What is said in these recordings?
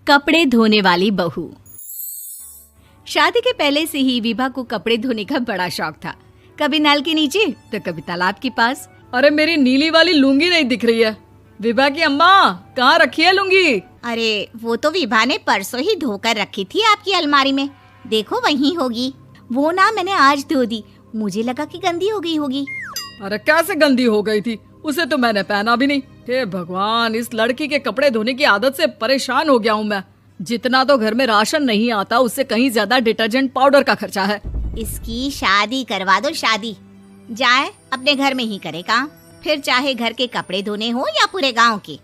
कपड़े धोने वाली बहू। शादी के पहले से ही विभा को कपड़े धोने का बड़ा शौक था। कभी नल के नीचे तो कभी तालाब के पास। अरे मेरी नीली वाली लुंगी नहीं दिख रही है। विभा की अम्मा, कहाँ रखी है लुंगी? अरे वो तो विभा ने परसों ही धोकर रखी थी आपकी अलमारी में, देखो वहीं होगी। वो ना मैंने आज धो दी, मुझे लगा कि गंदी हो गई होगी। अरे कैसे गंदी हो गई थी? उसे तो मैंने पहना भी नहीं। हे भगवान, इस लड़की के कपड़े धोने की आदत से परेशान हो गया हूँ मैं। जितना तो घर में राशन नहीं आता, उससे कहीं ज्यादा डिटर्जेंट पाउडर का खर्चा है। इसकी शादी करवा दो, शादी जाए अपने घर में ही करे काम, फिर चाहे घर के कपड़े धोने हो या पूरे गांव के।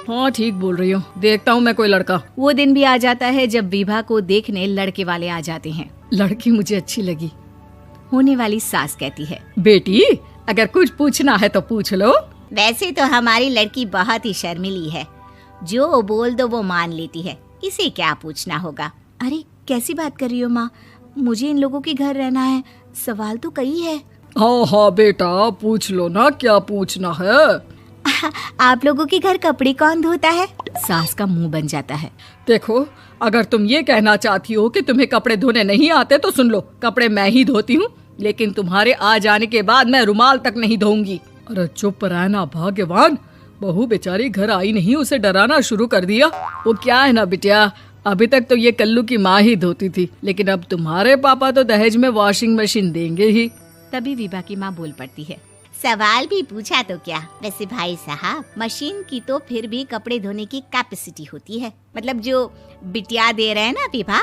हाँ ठीक बोल रही हूँ, देखता हूँ मैं कोई लड़का। वो दिन भी आ जाता है जब विभा को देखने लड़के वाले आ जाते हैं। लड़की मुझे अच्छी लगी। होने वाली सास कहती है, बेटी अगर कुछ पूछना है तो पूछ लो। वैसे तो हमारी लड़की बहुत ही शर्मीली है, जो बोल दो वो मान लेती है, इसे क्या पूछना होगा। अरे कैसी बात कर रही हो माँ, मुझे इन लोगों के घर रहना है, सवाल तो कई है। हाँ हाँ बेटा, पूछ लो ना, क्या पूछना है। आप लोगों के घर कपड़े कौन धोता है? सास का मुंह बन जाता है। देखो, अगर तुम ये कहना चाहती हो कि तुम्हें कपड़े धोने नहीं आते तो सुन लो, कपड़े मैं ही धोती हूँ, लेकिन तुम्हारे आ जाने के बाद मैं रुमाल तक नहीं धोऊंगी। अरे चुप रहना भाग्यवान, बहू बेचारी घर आई नहीं, उसे डराना शुरू कर दिया। वो क्या है ना बिटिया, अभी तक तो ये कल्लू की माँ ही धोती थी, लेकिन अब तुम्हारे पापा तो दहेज में वॉशिंग मशीन देंगे ही। तभी विभा की माँ बोल पड़ती है, सवाल भी पूछा तो क्या। वैसे भाई साहब, मशीन की तो फिर भी कपड़े धोने की कैपेसिटी होती है, मतलब जो बिटिया दे रहे हैं ना विभा,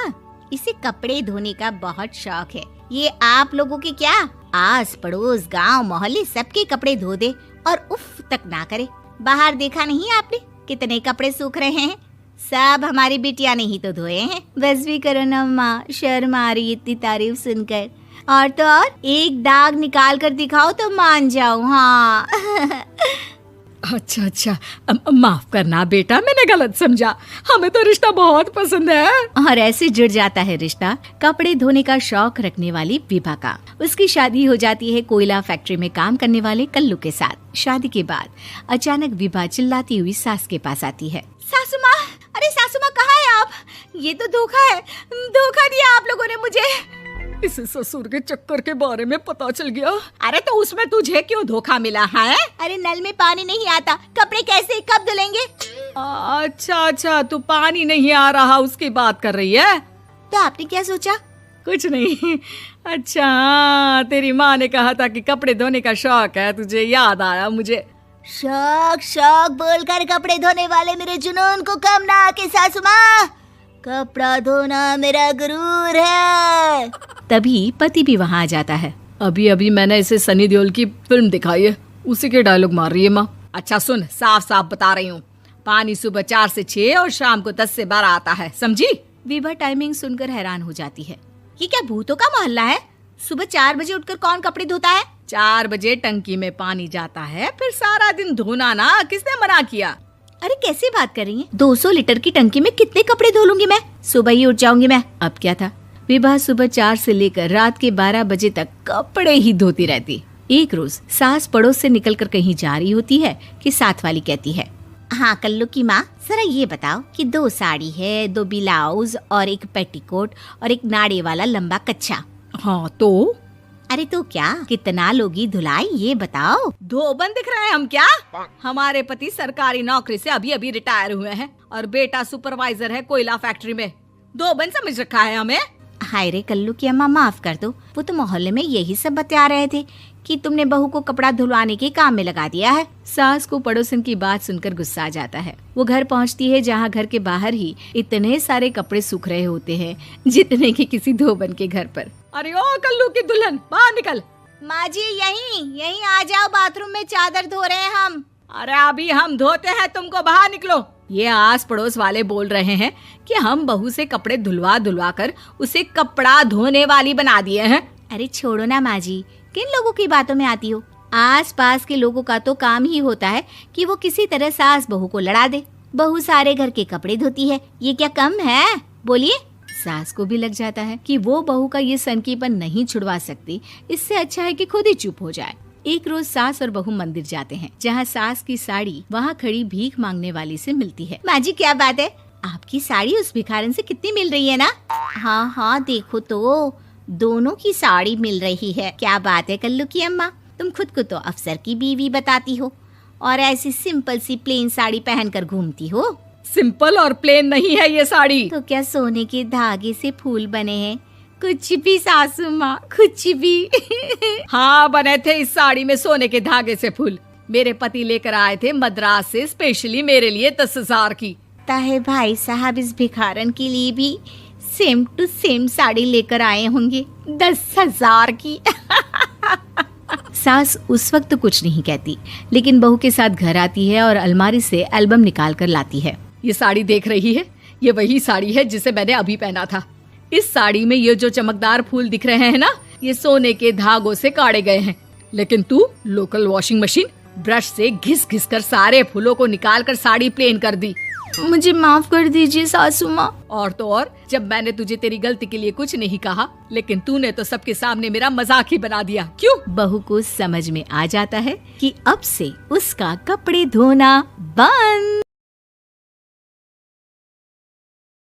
इसे कपड़े धोने का बहुत शौक है। ये आप लोगों के क्या, आस पड़ोस गांव मोहल्ले सबके कपड़े धो दे और उफ तक ना करे। बाहर देखा नहीं आपने कितने कपड़े सूख रहे हैं, सब हमारी बिटिया ने ही तो धोए हैं। बस भी करो ना माँ, शर्म आ रही इतनी तारीफ सुनकर। और तो और एक दाग निकाल कर दिखाओ तो मान जाओ। हाँ अच्छा अच्छा, माफ करना बेटा, मैंने गलत समझा। हमें तो रिश्ता बहुत पसंद है। और ऐसे जुड़ जाता है रिश्ता कपड़े धोने का शौक रखने वाली विभा का। उसकी शादी हो जाती है कोयला फैक्ट्री में काम करने वाले कल्लू के साथ। शादी के बाद अचानक विभा चिल्लाती हुई सास के पास आती है। सासू माँ, अरे सासू माँ कहाँ है आप? ये तो धोखा है, धोखा दिया आप लोगों ने मुझे। इसे ससुर के चक्कर के बारे में पता चल गया। अरे तो उसमें तुझे क्यों धोखा मिला है? अरे नल में पानी नहीं आता, कपड़े कैसे कब धुलेंगे? अच्छा अच्छा, तू पानी नहीं आ रहा उसकी बात कर रही है। तो आपने क्या सोचा? कुछ नहीं। अच्छा हाँ, तेरी माँ ने कहा था कि कपड़े धोने का शौक है तुझे, याद आया मुझे। शौक शौक बोलकर कपड़े धोने वाले मेरे जुनून को कम ना आके सासू माँ, कपड़ा धोना मेरा गुरूर है। तभी पति भी वहाँ आ जाता है। अभी अभी मैंने इसे सनी देओल की फिल्म दिखाई है, उसी के डायलॉग मार रही है माँ। अच्छा सुन, साफ साफ बता रही हूँ, पानी सुबह 4 से 6 और शाम को 10 से 12 आता है, समझी? विभा टाइमिंग सुनकर हैरान हो जाती है। ये क्या भूतों का मोहल्ला है? सुबह 4 बजे उठकर कौन कपड़े धोता है? 4 बजे टंकी में पानी जाता है, फिर सारा दिन धोना ना, किसने मना किया? अरे कैसी बात कर रही हैं? 200 लीटर की टंकी में कितने कपड़े धो लूंगी मैं, सुबह ही उठ जाऊंगी मैं। अब क्या था, विभा सुबह 4 से लेकर रात के 12 बजे तक कपड़े ही धोती रहती। एक रोज सास पड़ोस से निकलकर कहीं जा रही होती है कि साथ वाली कहती है, हाँ कल्लू की माँ, जरा ये बताओ कि 2 साड़ी है, 2 ब्लाउज और एक पेटीकोट और एक नाड़े वाला लंबा कच्छा। हाँ तो? अरे तो क्या, कितना लोगी धुलाई ये बताओ। धोबन दिख रहे हैं हम क्या? हमारे पति सरकारी नौकरी से अभी अभी रिटायर हुए हैं और बेटा सुपरवाइजर है कोयला फैक्ट्री में। धोबन समझ रखा है हमें। हाय रे कल्लू की अम्मा, माफ कर दो, वो तो मोहल्ले में यही सब बता रहे थे कि तुमने बहू को कपड़ा धुलवाने के काम में लगा दिया है। सास को पड़ोसन की बात सुनकर गुस्सा आ जाता है। वो घर पहुंचती है जहां घर के बाहर ही इतने सारे कपड़े सूख रहे होते हैं जितने कि किसी धोबन के घर पर। अरे ओ कल्लू की दुल्हन, बाहर निकल। माँ जी यहीं आ जाओ, बाथरूम में चादर धो रहे हैं हम। अरे अभी हम धोते हैं, तुमको बाहर निकलो। ये आस पड़ोस वाले बोल रहे हैं कि हम बहू से कपड़े धुलवा धुलवा कर उसे कपड़ा धोने वाली बना दिए हैं। अरे छोड़ो ना माँ जी, किन लोगों की बातों में आती हो? आस पास के लोगों का तो काम ही होता है कि वो किसी तरह सास बहू को लड़ा दे। बहू सारे घर के कपड़े धोती है, ये क्या कम है? बोलिए। सास को भी लग जाता है कि वो बहू का ये सनकीपन नहीं छुड़वा सकती, इससे अच्छा है कि खुद ही चुप हो जाए। एक रोज सास और बहू मंदिर जाते हैं, जहाँ सास की साड़ी वहाँ खड़ी भीख मांगने वाली से मिलती है। माँ जी क्या बात है, आपकी साड़ी उस भिखारन से कितनी मिल रही है ना? हाँ हाँ देखो तो, दोनों की साड़ी मिल रही है। क्या बात है कल्लू की अम्मा, तुम खुद को तो अफसर की बीवी बताती हो और ऐसी सिंपल सी प्लेन साड़ी पहनकर घूमती हो। सिंपल और प्लेन नहीं है ये साड़ी। तो क्या सोने के धागे से फूल बने हैं? कुछ भी सासू माँ, कुछ भी। हाँ बने थे इस साड़ी में सोने के धागे से फूल। मेरे पति लेकर आए थे मद्रास से स्पेशली मेरे लिए 10,000 की। ताहे भाई साहब इस भिखारन के लिए भी सेम टू सेम साड़ी लेकर आए होंगे 10,000 की। सास उस वक्त तो कुछ नहीं कहती, लेकिन बहू के साथ घर आती है और अलमारी से एल्बम निकाल कर लाती है। ये साड़ी देख रही है, ये वही साड़ी है जिसे मैंने अभी पहना था। इस साड़ी में ये जो चमकदार फूल दिख रहे हैं ना, ये सोने के धागों से काढ़े गए हैं। लेकिन तू लोकल वॉशिंग मशीन ब्रश से घिस घिस कर सारे फूलों को निकाल कर साड़ी प्लेन कर दी। मुझे माफ कर दीजिए सासू माँ। और तो और, जब मैंने तुझे तेरी गलती के लिए कुछ नहीं कहा, लेकिन तूने तो सबके सामने मेरा मजाक ही बना दिया। क्यों? बहू को समझ में आ जाता है कि अब से उसका कपड़े धोना बंद।